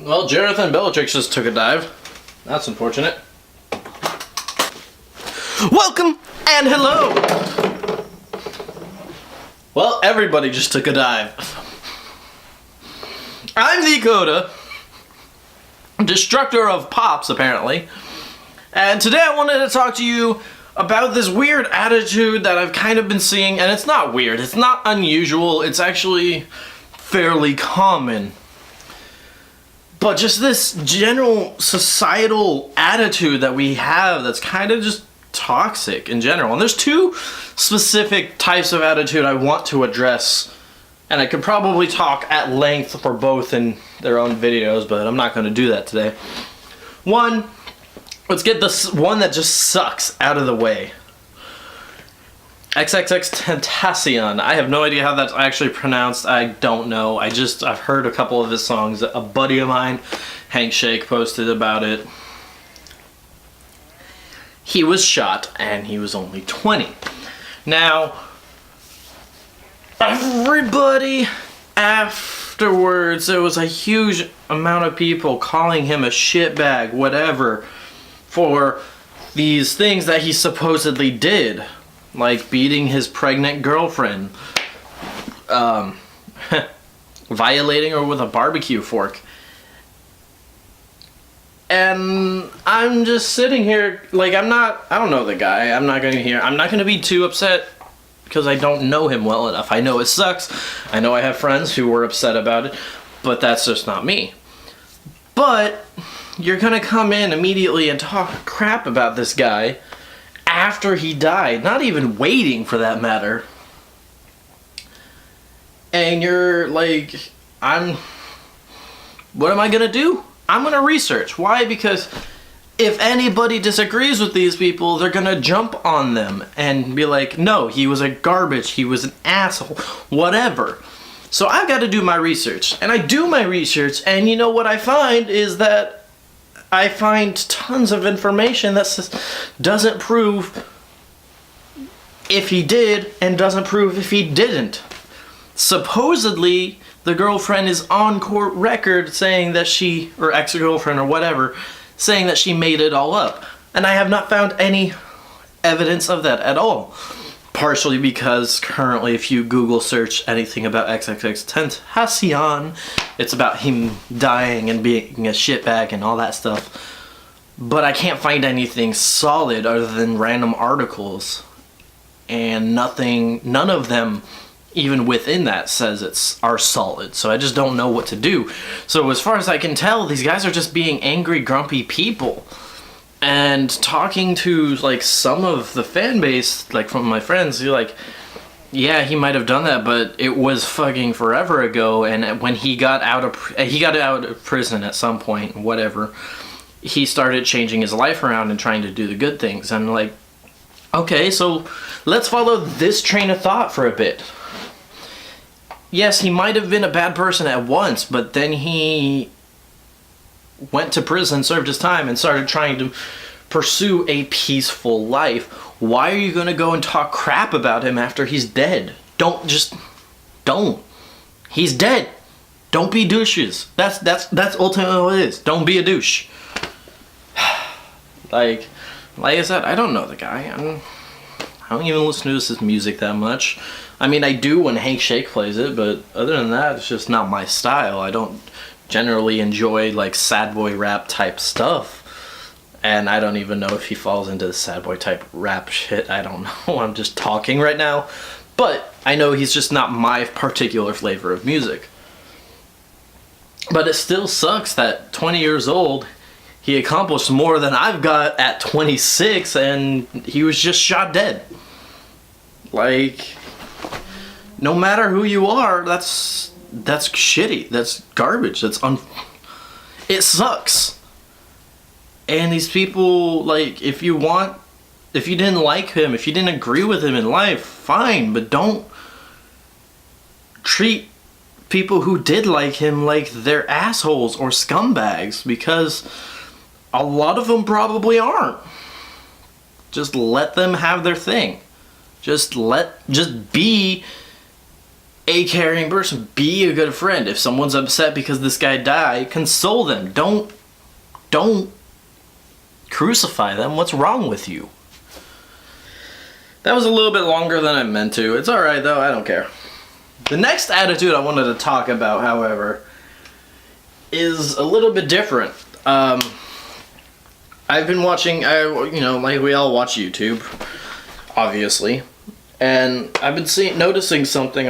Well, Jonathan Bellatrix just took a dive. That's unfortunate. Welcome and hello! Well, everybody just took a dive. I'm the Kota, destructor of pops, apparently. And today I wanted to talk to you about this weird attitude that I've kind of been seeing, and it's not weird, it's not unusual, it's actually fairly common. But just this general societal attitude that we have that's kind of just toxic in general. And there's two specific types of attitude I want to address, and I could probably talk at length for both in their own videos, but I'm not going to do that today. One, let's get this one that just sucks out of the way. XXXTentacion. I have no idea how that's actually pronounced. I don't know. I've heard a couple of his songs. A buddy of mine, Hank Shake, posted about it. He was shot and he was only 20. Now, everybody afterwards, there was a huge amount of people calling him a shitbag, whatever, for these things that he supposedly did. Like beating his pregnant girlfriend, violating her with a barbecue fork. And I'm just sitting here, like, I don't know the guy, I'm not gonna be too upset because I don't know him well enough. I know it sucks, I know I have friends who were upset about it, but that's just not me. But you're gonna come in immediately and talk crap about this guy after he died, not even waiting for that matter. And you're like, what am I gonna do? I'm gonna research. Why? Because if anybody disagrees with these people, they're gonna jump on them and be like, no, he was a garbage, he was an asshole, whatever. So I've got to do my research. And I do my research, and you know what I find is that I find tons of information that doesn't prove if he did and doesn't prove if he didn't. Supposedly, the girlfriend is on court record saying that she, or ex-girlfriend or whatever, saying that she made it all up. And I have not found any evidence of that at all. Partially because currently if you Google search anything about XXXTentacion, it's about him dying and being a shitbag and all that stuff. But I can't find anything solid other than random articles. And none of them, even within that, says are solid. So I just don't know what to do. So as far as I can tell, these guys are just being angry, grumpy people. And talking to, like, some of the fan base, like, from my friends, you're like, yeah, he might have done that, but it was fucking forever ago, and when he got out of prison at some point, whatever, he started changing his life around and trying to do the good things. And, like, okay, so let's follow this train of thought for a bit. Yes, he might have been a bad person at once, but then he went to prison, served his time, and started trying to pursue a peaceful life. Why are you going to go and talk crap about him after he's dead? Don't. He's dead. Don't be douches. That's ultimately what it is. Don't be a douche. Like I said, I don't know the guy. I don't even listen to his music that much. I mean, I do when Hank Shake plays it, but other than that, it's just not my style. I don't generally enjoy, like, sad boy rap type stuff, and I don't even know if he falls into the sad boy type rap shit. I don't know. I'm just talking right now, but I know he's just not my particular flavor of music. But it still sucks that 20 years old, he accomplished more than I've got at 26, and he was just shot dead. Like, no matter who you are, that's shitty. That's garbage. It sucks. And these people, like, if you didn't like him, if you didn't agree with him in life, fine, but don't treat people who did like him like they're assholes or scumbags, because a lot of them probably aren't. Just let them have their thing. Just be a caring person. Be a good friend. If someone's upset because this guy died, console them. Don't crucify them. What's wrong with you? That was a little bit longer than I meant to. It's alright though, I don't care. The next attitude I wanted to talk about, however, is a little bit different. I've been watching, like we all watch YouTube, obviously, and I've been noticing something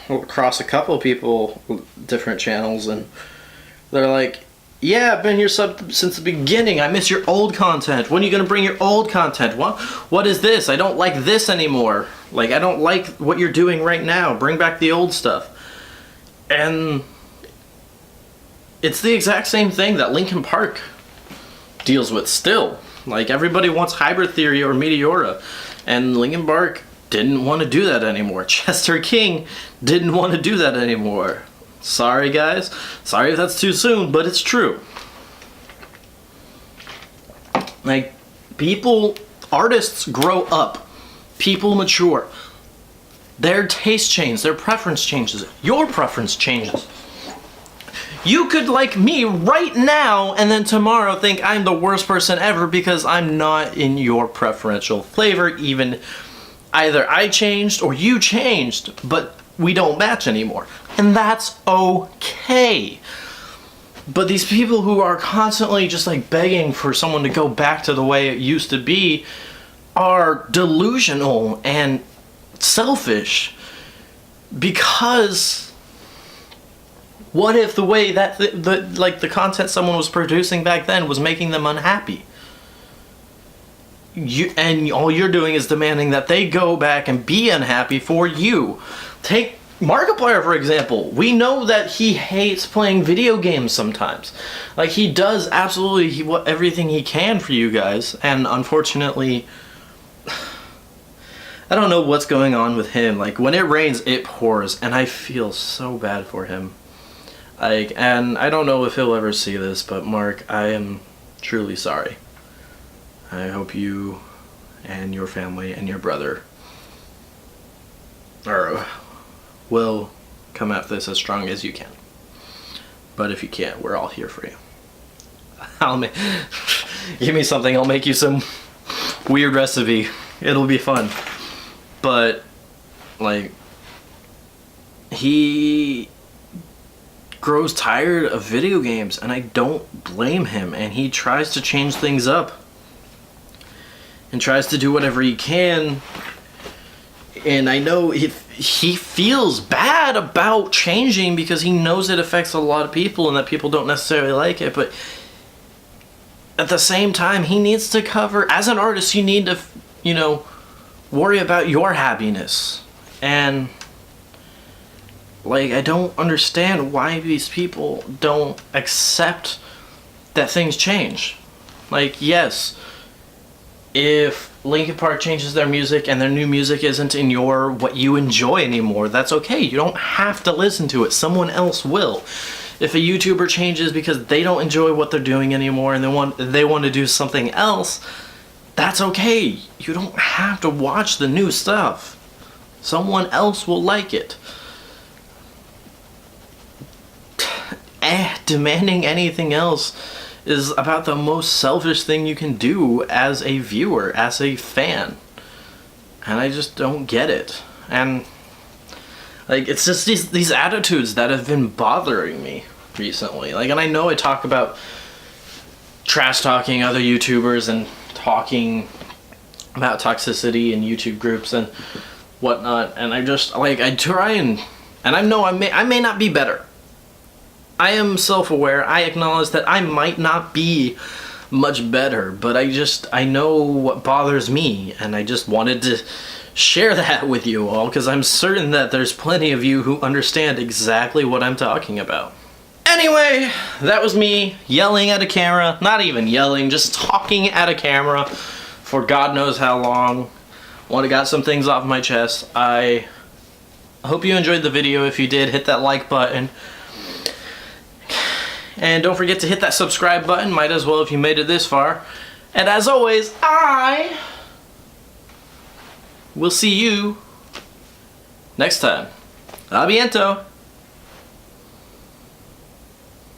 across a couple of people, different channels, and they're like, yeah, I've been here since the beginning. I miss your old content. When are you going to bring your old content? What is this? I don't like this anymore. Like, I don't like what you're doing right now. Bring back the old stuff. And it's the exact same thing that Linkin Park deals with still. Like, everybody wants Hybrid Theory or Meteora, and Linkin Park didn't want to do that anymore. Chester King didn't want to do that anymore. Sorry guys, sorry if that's too soon, but it's true. Like, artists grow up, people mature, their taste changes, their preference changes, your preference changes. You could like me right now and then tomorrow think I'm the worst person ever because I'm not in your preferential flavor. Even either I changed or you changed, but we don't match anymore. And that's okay. But these people who are constantly just like begging for someone to go back to the way it used to be are delusional and selfish. Because what if the way that the content someone was producing back then was making them unhappy? And all you're doing is demanding that they go back and be unhappy for you. Take Markiplier, for example. We know that he hates playing video games sometimes. Like, he does absolutely everything he can for you guys, and unfortunately, I don't know what's going on with him. Like, when it rains, it pours, and I feel so bad for him. Like, and I don't know if he'll ever see this, but Mark, I am truly sorry. I hope you and your family and your brother will come at this as strong as you can. But if you can't, we're all here for you. Give me something, I'll make you some weird recipe. It'll be fun. But, like, he grows tired of video games, and I don't blame him, and he tries to change things up and tries to do whatever he can. And I know he feels bad about changing because he knows it affects a lot of people and that people don't necessarily like it, but at the same time, he needs to cover, as an artist, you need to, worry about your happiness. And, like, I don't understand why these people don't accept that things change. Like, yes, if Linkin Park changes their music and their new music isn't in what you enjoy anymore, that's okay. You don't have to listen to it. Someone else will. If a YouTuber changes because they don't enjoy what they're doing anymore and they want to do something else, that's okay. You don't have to watch the new stuff. Someone else will like it. Demanding anything else is about the most selfish thing you can do as a viewer, as a fan. And I just don't get it. And, like, it's just these attitudes that have been bothering me recently. Like, and I know I talk about trash talking other YouTubers and talking about toxicity in YouTube groups and whatnot, and I just, like, I try and I know I may not be better. I am self-aware. I acknowledge that I might not be much better, but I know what bothers me, and I just wanted to share that with you all, because I'm certain that there's plenty of you who understand exactly what I'm talking about. Anyway, that was me yelling at a camera. Not even yelling, just talking at a camera for God knows how long. Got some things off my chest. I hope you enjoyed the video. If you did, hit that like button. And don't forget to hit that subscribe button, might as well if you made it this far. And as always, I will see you next time. A biento.